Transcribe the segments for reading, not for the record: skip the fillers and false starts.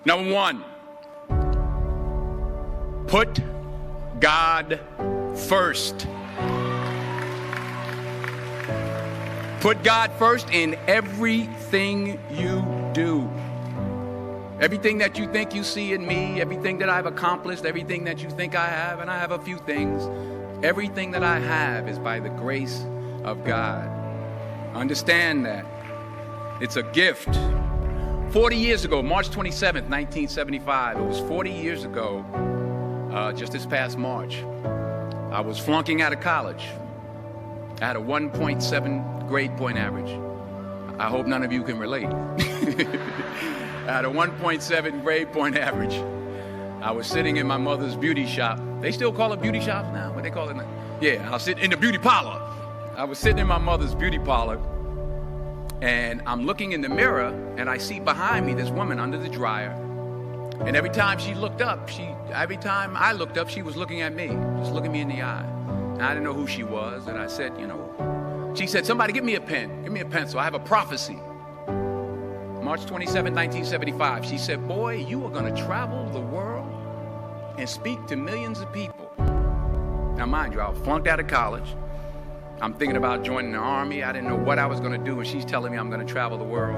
Number one, put God first. Put God first in everything you do. Everything that you think you see in me, everything that I've accomplished, everything that you think I have, and I have a few things, everything that I have is by the grace of God. Understand that. It's a gift. 40 years ago, March 27th, 1975, it was 40 years ago, just this past March, I was flunking out of college. I had a 1.7 grade point average. I hope none of you can relate. I had a 1.7 grade point average. I was sitting in my mother's beauty shop. They still call it beauty shops now? What they call it now? Yeah, I was sitting in the beauty parlor. I was sitting in my mother's beauty parlor, and I'm looking in the mirror, and I see behind me this woman under the dryer. And every time I looked up, she was looking at me, just looking me in the eye. And I didn't know who she was, and I said, she said, somebody give me a pen, give me a pencil, I have a prophecy. March 27, 1975, she said, boy, you are gonna travel the world and speak to millions of people. Now mind you, I was flunked out of college. I'm thinking about joining the army. I didn't know what I was gonna do, and she's telling me I'm gonna travel the world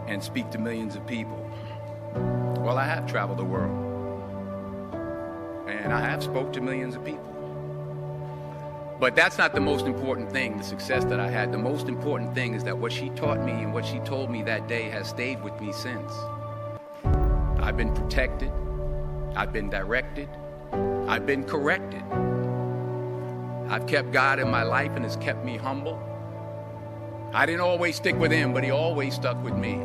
and speak to millions of people. Well, I have traveled the world, and I have spoke to millions of people. But that's not the most important thing, the success that I had. The most important thing is that what she taught me and what she told me that day has stayed with me since. I've been protected, I've been directed, I've been corrected. I've kept God in my life, and it's kept me humble. I didn't always stick with him, but he always stuck with me.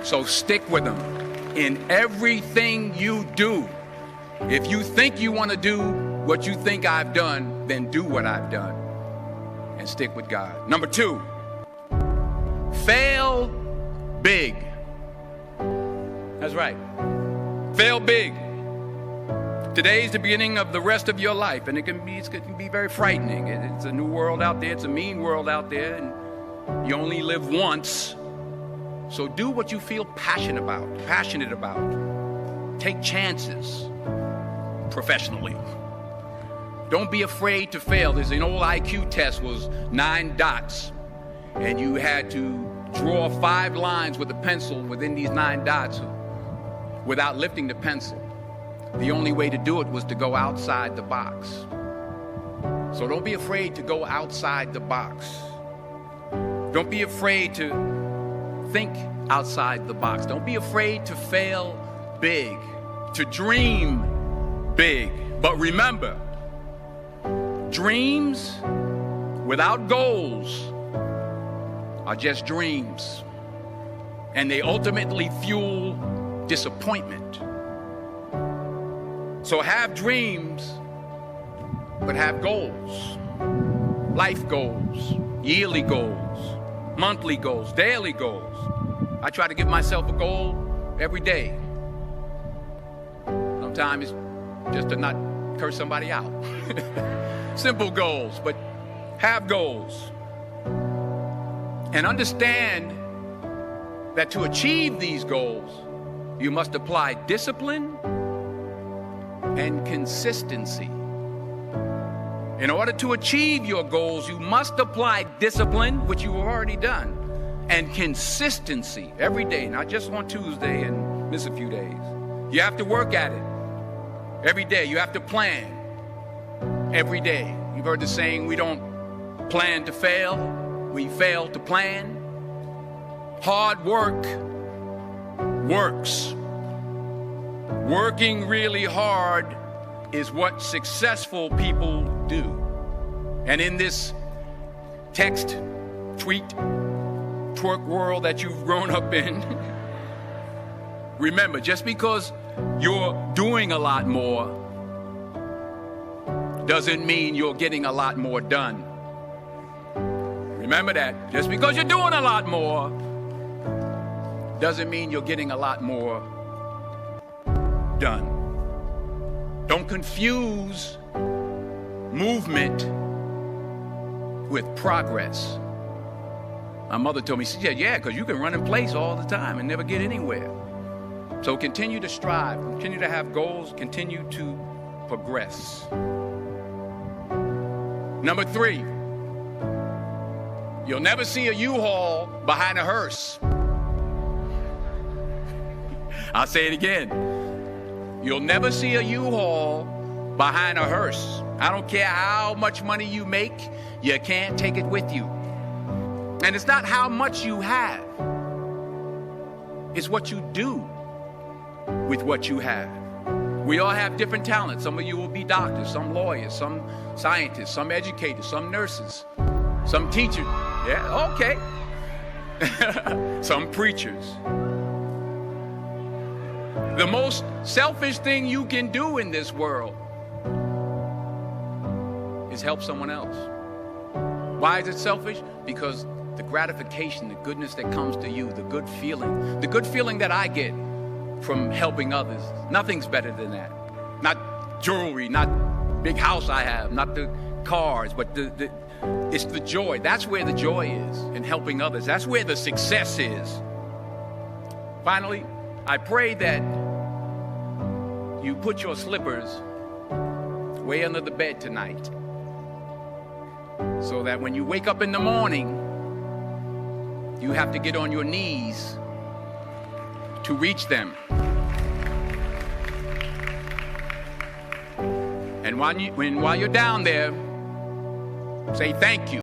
So stick with him in everything you do. If you think you want to do what you think I've done, then do what I've done and stick with God. Number two, fail big. That's right. Fail big. Today is the beginning of the rest of your life, and it can be very frightening. It's a new world out there. It's a mean world out there, and you only live once. So do what you feel passionate about. Take chances professionally. Don't be afraid to fail. There's an old IQ test, was 9 dots, and you had to draw 5 lines with a pencil within these 9 dots without lifting the pencil. The only way to do it was to go outside the box. So don't be afraid to go outside the box. Don't be afraid to think outside the box. Don't be afraid to fail big, to dream big. But remember, dreams without goals are just dreams, and they ultimately fuel disappointment. So have dreams, but have goals. Life goals, yearly goals, monthly goals, daily goals. I try to give myself a goal every day. Sometimes it's just to not curse somebody out. Simple goals, but have goals. And understand that to achieve these goals, you must apply discipline and consistency. In order to achieve your goals, you must apply discipline, which you've already done, and consistency every day, not just on Tuesday and miss a few days. You have to work at it every day. You have to plan every day. You've heard the saying, we don't plan to fail, we fail to plan. Hard work works. Working really hard is what successful people do. And in this text, tweet, twerk world that you've grown up in, remember, just because you're doing a lot more doesn't mean you're getting a lot more done. Remember that. Just because you're doing a lot more doesn't mean you're getting a lot more done. Don't confuse movement with progress. My mother told me, she said, yeah, because you can run in place all the time and never get anywhere. So continue to strive, continue to have goals, continue to progress. Number 3, you'll never see a U-Haul behind a hearse. I'll say it again. You'll never see a U-Haul behind a hearse. I don't care how much money you make, you can't take it with you. And it's not how much you have, it's what you do with what you have. We all have different talents. Some of you will be doctors, some lawyers, some scientists, some educators, some nurses, some teachers. Yeah, okay. Some preachers. The most selfish thing you can do in this world is help someone else. Why is it selfish? Because the gratification, the goodness that comes to you, the good feeling that I get from helping others, nothing's better than that. Not jewelry, not big house I have, not the cars, but it's the joy. That's where the joy is, in helping others. That's where the success is. Finally, I pray that you put your slippers way under the bed tonight, so that when you wake up in the morning, you have to get on your knees to reach them. And while you're down there, say thank you.